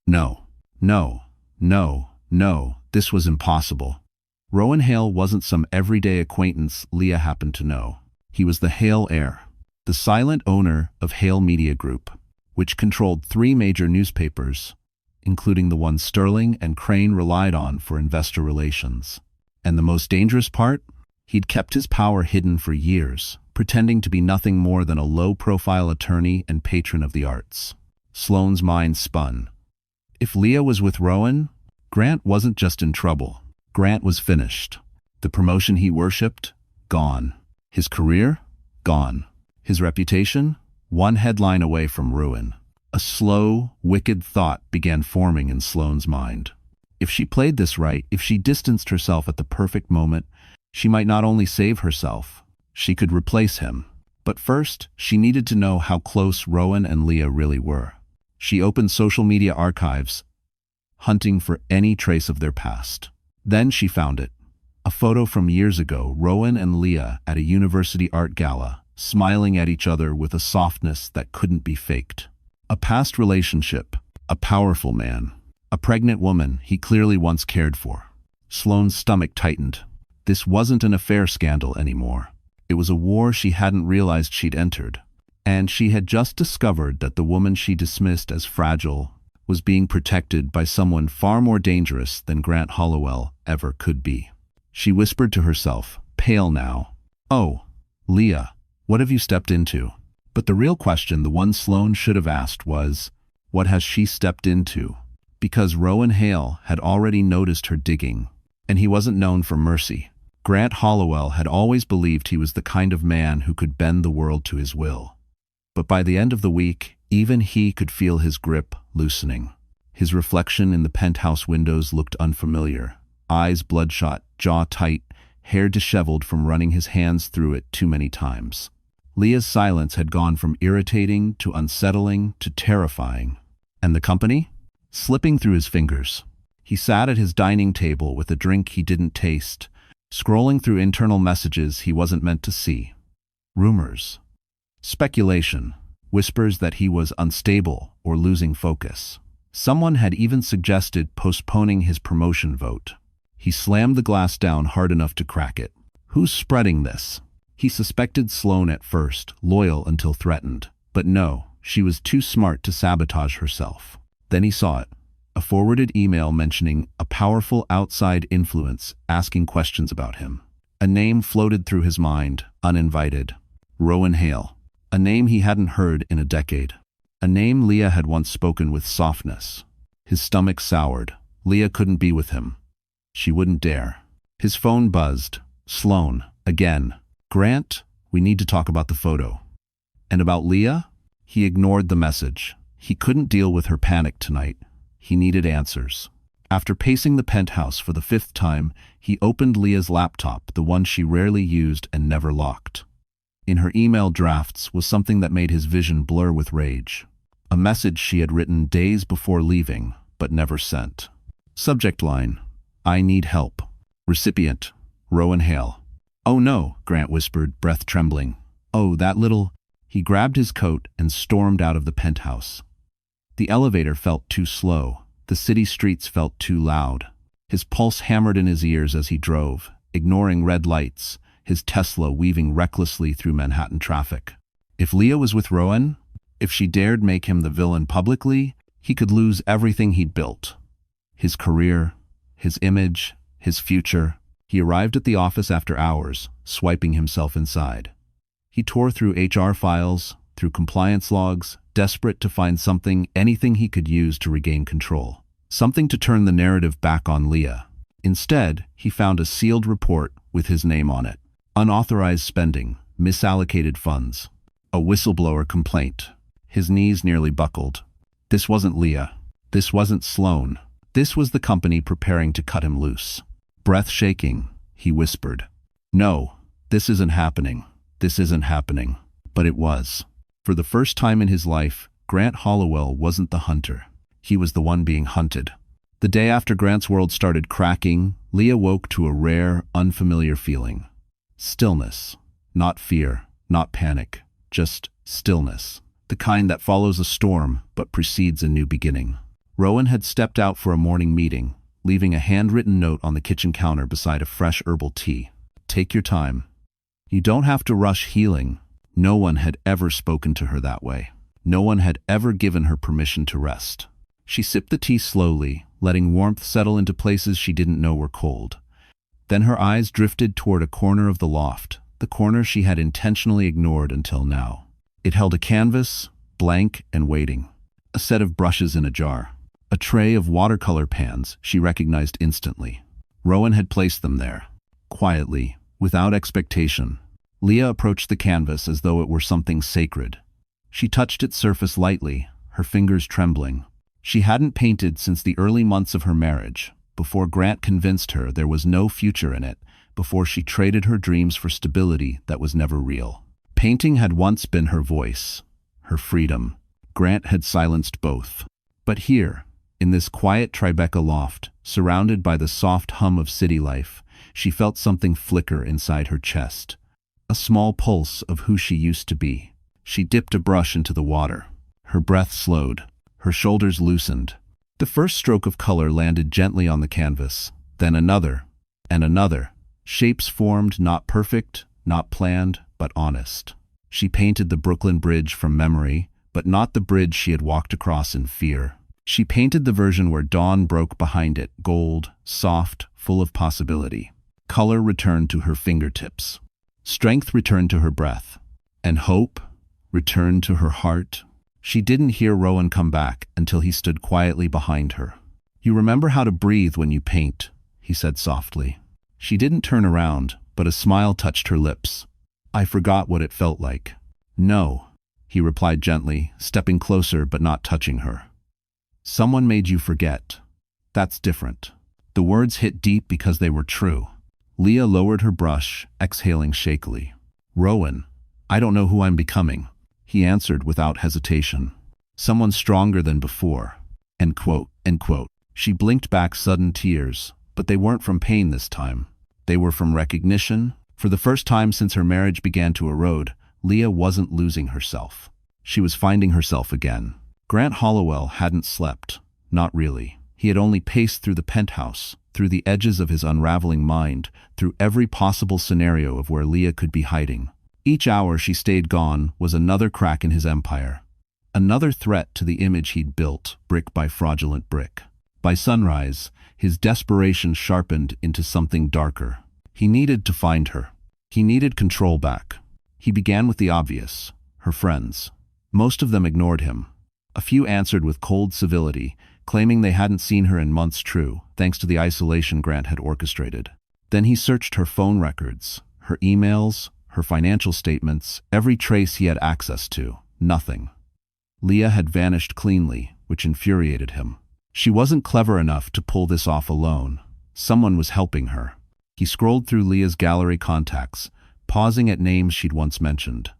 No, no, no, no, this was impossible. Rowan Hale wasn't some everyday acquaintance Leah happened to know. He was the Hale heir, the silent owner of Hale Media Group, which controlled 3 major newspapers, including the one Sterling and Crane relied on for investor relations. And the most dangerous part? He'd kept his power hidden for years, pretending to be nothing more than a low-profile attorney and patron of the arts. Sloan's mind spun. If Leah was with Rowan, Grant wasn't just in trouble. Grant was finished. The promotion he worshipped? Gone. His career? Gone. His reputation? One headline away from ruin. A slow, wicked thought began forming in Sloan's mind. If she played this right, if she distanced herself at the perfect moment, she might not only save herself, she could replace him. But first, she needed to know how close Rowan and Leah really were. She opened social media archives, hunting for any trace of their past. Then she found it. A photo from years ago, Rowan and Leah at a university art gala, smiling at each other with a softness that couldn't be faked. A past relationship, a powerful man, a pregnant woman he clearly once cared for. Sloan's stomach tightened. This wasn't an affair scandal anymore. It was a war she hadn't realized she'd entered. And she had just discovered that the woman she dismissed as fragile was being protected by someone far more dangerous than Grant Hollowell ever could be. She whispered to herself, pale now, "Oh, Leah, what have you stepped into?" But the real question, the one Sloan should have asked, was, what has she stepped into? Because Rowan Hale had already noticed her digging, and he wasn't known for mercy. Grant Hollowell had always believed he was the kind of man who could bend the world to his will. But by the end of the week, even he could feel his grip loosening. His reflection in the penthouse windows looked unfamiliar. Eyes bloodshot, jaw tight, hair disheveled from running his hands through it too many times. Leah's silence had gone from irritating to unsettling to terrifying. And the company? Slipping through his fingers. He sat at his dining table with a drink he didn't taste, scrolling through internal messages he wasn't meant to see. Rumors. Speculation. Whispers that he was unstable or losing focus. Someone had even suggested postponing his promotion vote. He slammed the glass down hard enough to crack it. Who's spreading this? He suspected Sloan at first, loyal until threatened. But no, she was too smart to sabotage herself. Then he saw it. A forwarded email mentioning a powerful outside influence asking questions about him. A name floated through his mind, uninvited. Rowan Hale. A name he hadn't heard in a decade. A name Leah had once spoken with softness. His stomach soured. Leah couldn't be with him. She wouldn't dare. His phone buzzed. Sloan. Again. Grant, we need to talk about the photo. And about Leah? He ignored the message. He couldn't deal with her panic tonight. He needed answers. After pacing the penthouse for the 5th time, he opened Leah's laptop, the one she rarely used and never locked. In her email drafts was something that made his vision blur with rage. A message she had written days before leaving, but never sent. Subject line, I need help. Recipient, Rowan Hale. Oh no, Grant whispered, breath trembling. Oh, that little... He grabbed his coat and stormed out of the penthouse. The elevator felt too slow. The city streets felt too loud. His pulse hammered in his ears as he drove, ignoring red lights, his Tesla weaving recklessly through Manhattan traffic. If Leah was with Rowan, if she dared make him the villain publicly, he could lose everything he'd built. His career, his image, his future. He arrived at the office after hours, swiping himself inside. He tore through HR files, through compliance logs, desperate to find something, anything he could use to regain control. Something to turn the narrative back on Leah. Instead, he found a sealed report with his name on it. Unauthorized spending, misallocated funds. A whistleblower complaint. His knees nearly buckled. This wasn't Leah. This wasn't Sloan. This was the company preparing to cut him loose. Breath shaking, he whispered, "No, this isn't happening. This isn't happening." But it was. For the first time in his life, Grant Hollowell wasn't the hunter. He was the one being hunted. The day after Grant's world started cracking, Leah woke to a rare, unfamiliar feeling. Stillness. Not fear, not panic, just stillness. The kind that follows a storm but precedes a new beginning. Rowan had stepped out for a morning meeting, leaving a handwritten note on the kitchen counter beside a fresh herbal tea. Take your time. You don't have to rush healing. No one had ever spoken to her that way. No one had ever given her permission to rest. She sipped the tea slowly, letting warmth settle into places she didn't know were cold. Then her eyes drifted toward a corner of the loft, the corner she had intentionally ignored until now. It held a canvas, blank and waiting. A set of brushes in a jar. A tray of watercolor pans she recognized instantly. Rowan had placed them there, quietly, without expectation. Leah approached the canvas as though it were something sacred. She touched its surface lightly, her fingers trembling. She hadn't painted since the early months of her marriage, before Grant convinced her there was no future in it, before she traded her dreams for stability that was never real. Painting had once been her voice, her freedom. Grant had silenced both. But here, in this quiet Tribeca loft, surrounded by the soft hum of city life, she felt something flicker inside her chest. A small pulse of who she used to be. She dipped a brush into the water. Her breath slowed. Her shoulders loosened. The first stroke of color landed gently on the canvas, then another, and another. Shapes formed, not perfect, not planned, but honest. She painted the Brooklyn Bridge from memory, but not the bridge she had walked across in fear. She painted the version where dawn broke behind it, gold, soft, full of possibility. Color returned to her fingertips. Strength returned to her breath. And hope returned to her heart. She didn't hear Rowan come back until he stood quietly behind her. "You remember how to breathe when you paint," he said softly. She didn't turn around, but a smile touched her lips. "I forgot what it felt like." "No," he replied gently, stepping closer but not touching her. "Someone made you forget. That's different." The words hit deep because they were true. Leah lowered her brush, exhaling shakily. "Rowan, I don't know who I'm becoming," he answered without hesitation. "Someone stronger than before." End quote, end quote. She blinked back sudden tears, but they weren't from pain this time. They were from recognition. For the first time since her marriage began to erode, Leah wasn't losing herself. She was finding herself again. Grant Hollowell hadn't slept. Not really. He had only paced through the penthouse, through the edges of his unraveling mind, through every possible scenario of where Leah could be hiding. Each hour she stayed gone was another crack in his empire. Another threat to the image he'd built, brick by fraudulent brick. By sunrise, his desperation sharpened into something darker. He needed to find her. He needed control back. He began with the obvious, her friends. Most of them ignored him. A few answered with cold civility, claiming they hadn't seen her in months true, thanks to the isolation Grant had orchestrated. Then he searched her phone records, her emails, her financial statements, every trace he had access to. Nothing. Leah had vanished cleanly, which infuriated him. She wasn't clever enough to pull this off alone. Someone was helping her. He scrolled through Leah's gallery contacts, pausing at names she'd once mentioned.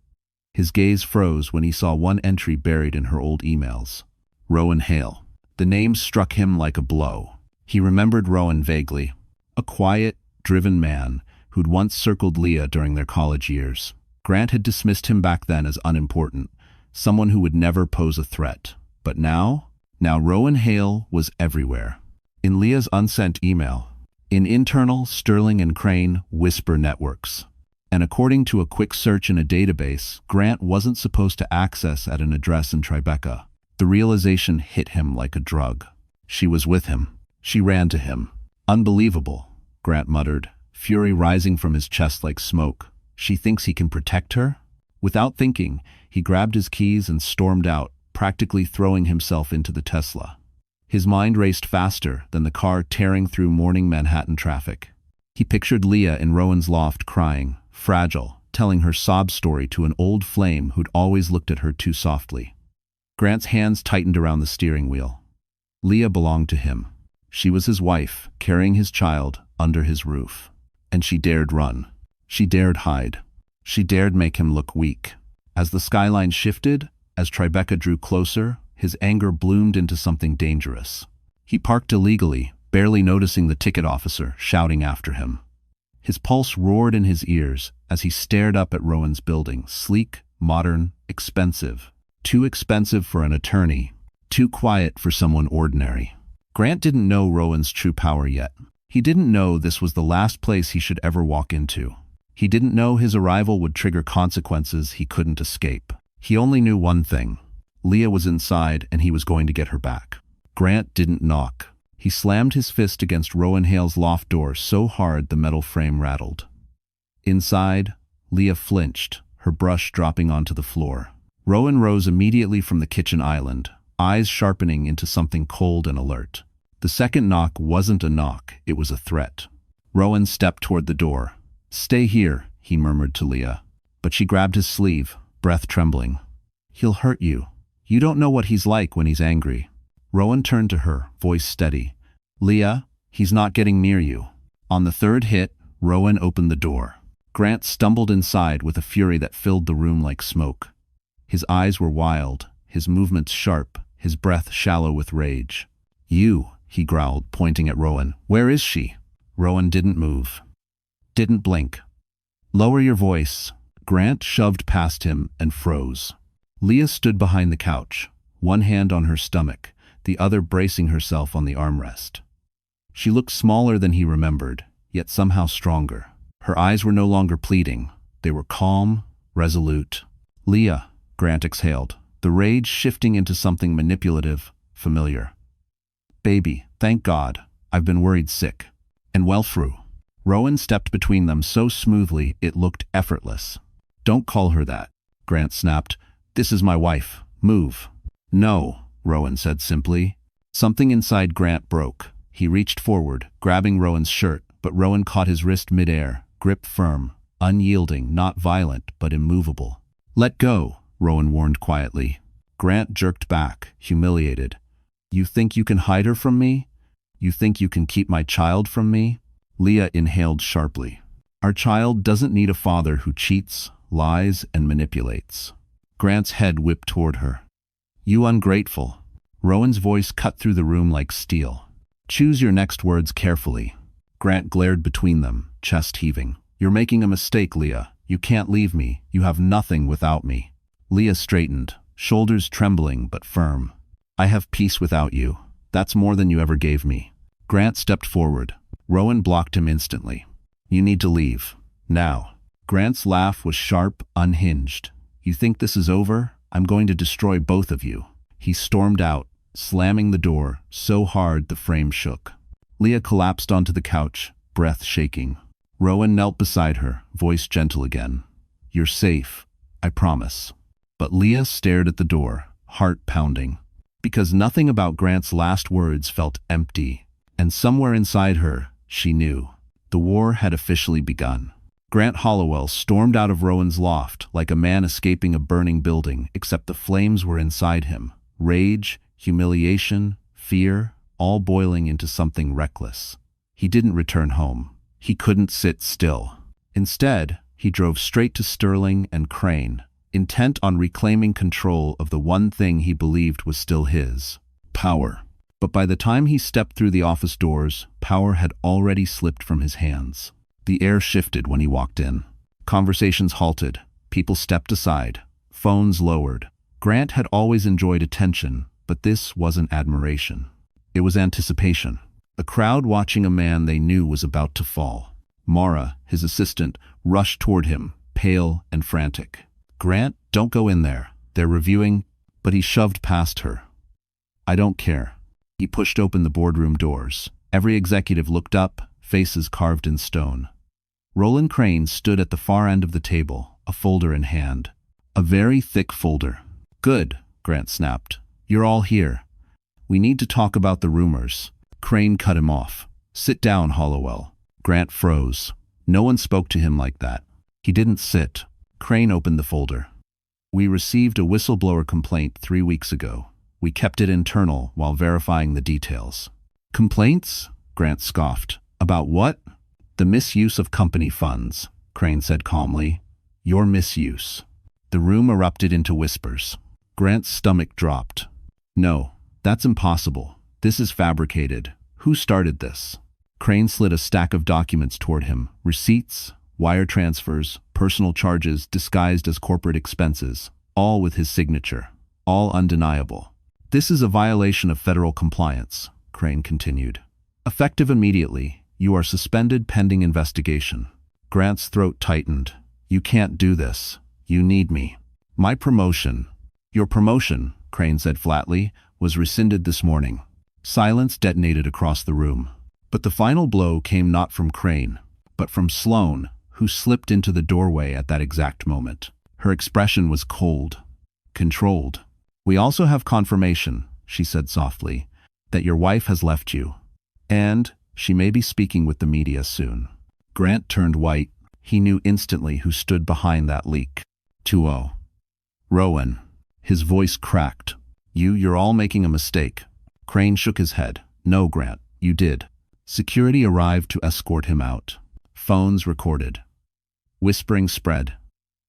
His gaze froze when he saw one entry buried in her old emails. Rowan Hale. The name struck him like a blow. He remembered Rowan vaguely. A quiet, driven man who'd once circled Leah during their college years. Grant had dismissed him back then as unimportant, someone who would never pose a threat. But now Rowan Hale was everywhere. In Leah's unsent email. In internal Sterling and Crane whisper networks. And according to a quick search in a database, Grant wasn't supposed to access at an address in Tribeca. The realization hit him like a drug. She was with him. She ran to him. Unbelievable, Grant muttered, fury rising from his chest like smoke. She thinks he can protect her? Without thinking, he grabbed his keys and stormed out, practically throwing himself into the Tesla. His mind raced faster than the car tearing through morning Manhattan traffic. He pictured Leah in Rowan's loft crying, fragile, telling her sob story to an old flame who'd always looked at her too softly. Grant's hands tightened around the steering wheel. Leah belonged to him. She was his wife, carrying his child under his roof. And she dared run. She dared hide. She dared make him look weak. As the skyline shifted, as Tribeca drew closer, his anger bloomed into something dangerous. He parked illegally, barely noticing the ticket officer shouting after him. His pulse roared in his ears as he stared up at Rowan's building, sleek, modern, expensive. Too expensive for an attorney, too quiet for someone ordinary. Grant didn't know Rowan's true power yet. He didn't know this was the last place he should ever walk into. He didn't know his arrival would trigger consequences he couldn't escape. He only knew one thing. Leah was inside and he was going to get her back. Grant didn't knock. He slammed his fist against Rowan Hale's loft door so hard the metal frame rattled. Inside, Leah flinched, her brush dropping onto the floor. Rowan rose immediately from the kitchen island, eyes sharpening into something cold and alert. The second knock wasn't a knock, it was a threat. Rowan stepped toward the door. "Stay here," he murmured to Leah. But she grabbed his sleeve, breath trembling. "He'll hurt you. You don't know what he's like when he's angry." Rowan turned to her, voice steady. "Leah, he's not getting near you." On the third hit, Rowan opened the door. Grant stumbled inside with a fury that filled the room like smoke. His eyes were wild, his movements sharp, his breath shallow with rage. "You," he growled, pointing at Rowan. "Where is she?" Rowan didn't move. Didn't blink. "Lower your voice." Grant shoved past him and froze. Leah stood behind the couch, one hand on her stomach, the other bracing herself on the armrest. She looked smaller than he remembered, yet somehow stronger. Her eyes were no longer pleading. They were calm, resolute. "Leah," Grant exhaled, the rage shifting into something manipulative, familiar. "Baby, thank God. I've been worried sick." And well through. Rowan stepped between them so smoothly it looked effortless. "Don't call her that," Grant snapped. "This is my wife. Move." "No," Rowan said simply. Something inside Grant broke. He reached forward, grabbing Rowan's shirt, but Rowan caught his wrist midair, grip firm, unyielding, not violent, but immovable. "Let go," Rowan warned quietly. Grant jerked back, humiliated. "You think you can hide her from me? You think you can keep my child from me?" Leah inhaled sharply. "Our child doesn't need a father who cheats, lies, and manipulates." Grant's head whipped toward her. "You ungrateful." Rowan's voice cut through the room like steel. "Choose your next words carefully." Grant glared between them, chest heaving. "You're making a mistake, Leah. You can't leave me. You have nothing without me." Leah straightened, shoulders trembling but firm. "I have peace without you. That's more than you ever gave me." Grant stepped forward. Rowan blocked him instantly. "You need to leave. Now." Grant's laugh was sharp, unhinged. "You think this is over? I'm going to destroy both of you." He stormed out, slamming the door so hard the frame shook. Leah collapsed onto the couch, breath shaking. Rowan knelt beside her, voice gentle again. "You're safe, I promise." But Leah stared at the door, heart pounding. Because nothing about Grant's last words felt empty. And somewhere inside her, she knew. The war had officially begun. Grant Hollowell stormed out of Rowan's loft like a man escaping a burning building, except the flames were inside him. Rage, humiliation, fear, all boiling into something reckless. He didn't return home. He couldn't sit still. Instead, he drove straight to Sterling and Crane, intent on reclaiming control of the one thing he believed was still his: power. But by the time he stepped through the office doors, power had already slipped from his hands. The air shifted when he walked in. Conversations halted. People stepped aside. Phones lowered. Grant had always enjoyed attention, but this wasn't admiration. It was anticipation. A crowd watching a man they knew was about to fall. Mara, his assistant, rushed toward him, pale and frantic. "Grant, don't go in there. They're reviewing," but he shoved past her. "I don't care." He pushed open the boardroom doors. Every executive looked up, faces carved in stone. Roland Crane stood at the far end of the table, a folder in hand. A very thick folder. "Good," Grant snapped. "You're all here. We need to talk about the rumors." Crane cut him off. "Sit down, Hollowell." Grant froze. No one spoke to him like that. He didn't sit. Crane opened the folder. "We received a whistleblower complaint 3 weeks ago. We kept it internal while verifying the details." "Complaints?" Grant scoffed. "About what?" "The misuse of company funds," Crane said calmly. "Your misuse." The room erupted into whispers. Grant's stomach dropped. "No, that's impossible. This is fabricated. Who started this?" Crane slid a stack of documents toward him. Receipts, wire transfers, personal charges disguised as corporate expenses, all with his signature. All undeniable. "This is a violation of federal compliance," Crane continued. "Effective immediately. You are suspended pending investigation." Grant's throat tightened. "You can't do this. You need me." "My promotion." "Your promotion," Crane said flatly, "was rescinded this morning." Silence detonated across the room. But the final blow came not from Crane, but from Sloan, who slipped into the doorway at that exact moment. Her expression was cold, controlled. "We also have confirmation," she said softly, "that your wife has left you. And she may be speaking with the media soon." Grant turned white. He knew instantly who stood behind that leak. 2-0. "Rowan." His voice cracked. You're all making a mistake." Crane shook his head. "No, Grant, you did." Security arrived to escort him out. Phones recorded. Whispering spread.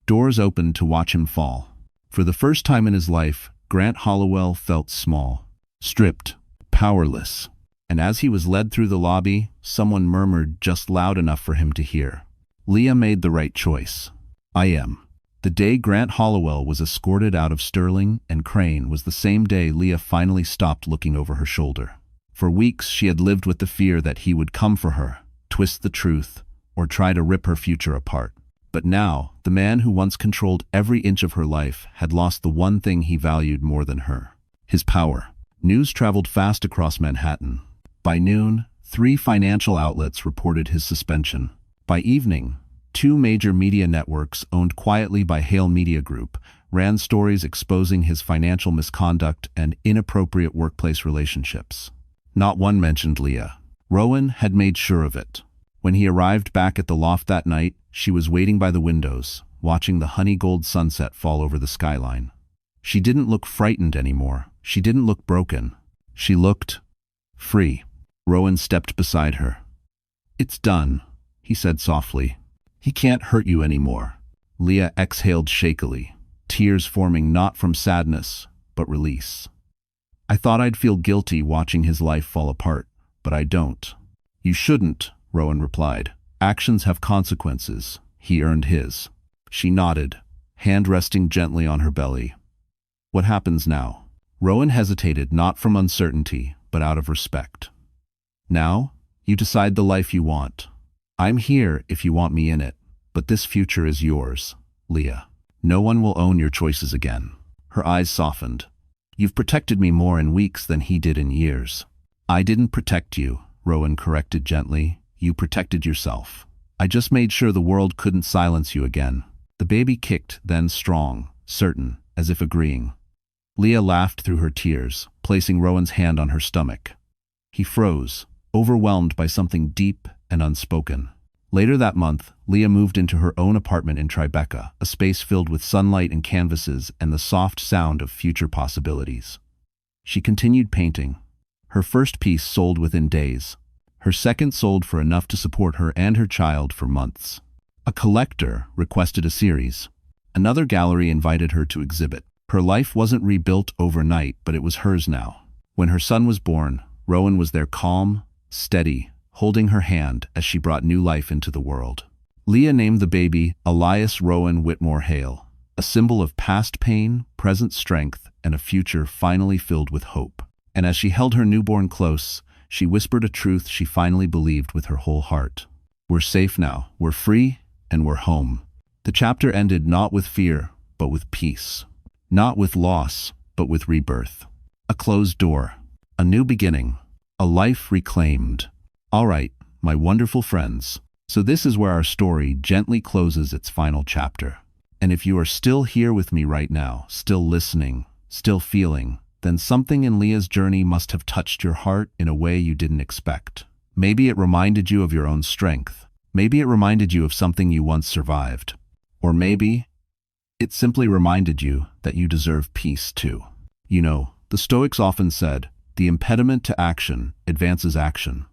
Doors opened to watch him fall. For the first time in his life, Grant Hollowell felt small, stripped, powerless. And as he was led through the lobby, someone murmured just loud enough for him to hear. "Leah made the right choice. I am." The day Grant Hollowell was escorted out of Sterling and Crane was the same day Leah finally stopped looking over her shoulder. For weeks, she had lived with the fear that he would come for her, twist the truth, or try to rip her future apart. But now, the man who once controlled every inch of her life had lost the one thing he valued more than her: his power. News traveled fast across Manhattan. By noon, 3 financial outlets reported his suspension. By evening, 2 major media networks owned quietly by Hale Media Group ran stories exposing his financial misconduct and inappropriate workplace relationships. Not one mentioned Leah. Rowan had made sure of it. When he arrived back at the loft that night, she was waiting by the windows, watching the honey-gold sunset fall over the skyline. She didn't look frightened anymore. She didn't look broken. She looked free. Rowan stepped beside her. "It's done," he said softly. "He can't hurt you anymore." Leah exhaled shakily, tears forming not from sadness, but release. "I thought I'd feel guilty watching his life fall apart, but I don't." "You shouldn't," Rowan replied. "Actions have consequences. He earned his." She nodded, hand resting gently on her belly. "What happens now?" Rowan hesitated, not from uncertainty, but out of respect. "Now, you decide the life you want. I'm here if you want me in it, but this future is yours, Leah. No one will own your choices again." Her eyes softened. "You've protected me more in weeks than he did in years." "I didn't protect you," Rowan corrected gently. "You protected yourself. I just made sure the world couldn't silence you again." The baby kicked, then strong, certain, as if agreeing. Leah laughed through her tears, placing Rowan's hand on her stomach. He froze, overwhelmed by something deep and unspoken. Later that month, Leah moved into her own apartment in Tribeca, a space filled with sunlight and canvases and the soft sound of future possibilities. She continued painting. Her first piece sold within days. Her second sold for enough to support her and her child for months. A collector requested a series. Another gallery invited her to exhibit. Her life wasn't rebuilt overnight, but it was hers now. When her son was born, Rowan was there calm, steady, holding her hand as she brought new life into the world. Leah named the baby Elias Rowan Whitmore Hale, a symbol of past pain, present strength, and a future finally filled with hope. And as she held her newborn close, she whispered a truth she finally believed with her whole heart. We're safe now, we're free, and we're home. The chapter ended not with fear, but with peace. Not with loss, but with rebirth. A closed door. A new beginning. A life reclaimed. All right, my wonderful friends. So this is where our story gently closes its final chapter. And if you are still here with me right now, still listening, still feeling, then something in Leah's journey must have touched your heart in a way you didn't expect. Maybe it reminded you of your own strength. Maybe it reminded you of something you once survived. Or maybe it simply reminded you that you deserve peace too. You know, the Stoics often said, the impediment to action advances action.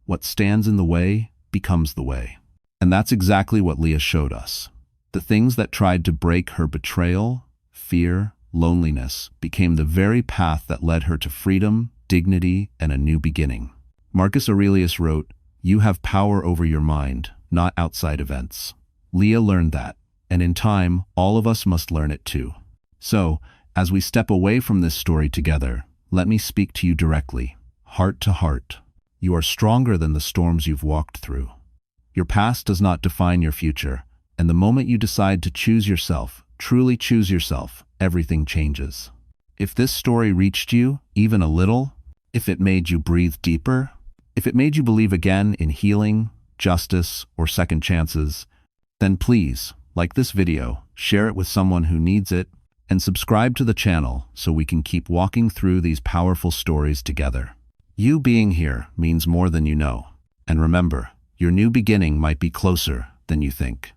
What stands in the way becomes the way. And that's exactly what Leah showed us. The things that tried to break her betrayal, fear, loneliness became the very path that led her to freedom, dignity, and a new beginning. Marcus Aurelius wrote, "You have power over your mind, not outside events." Leah learned that, and in time, all of us must learn it too. So, as we step away from this story together, let me speak to you directly, heart to heart. You are stronger than the storms you've walked through. Your past does not define your future, and the moment you decide to choose yourself, truly choose yourself, everything changes. If this story reached you, even a little, if it made you breathe deeper, if it made you believe again in healing, justice, or second chances, then please, like this video, share it with someone who needs it, and subscribe to the channel so we can keep walking through these powerful stories together. You being here means more than you know. And remember, your new beginning might be closer than you think.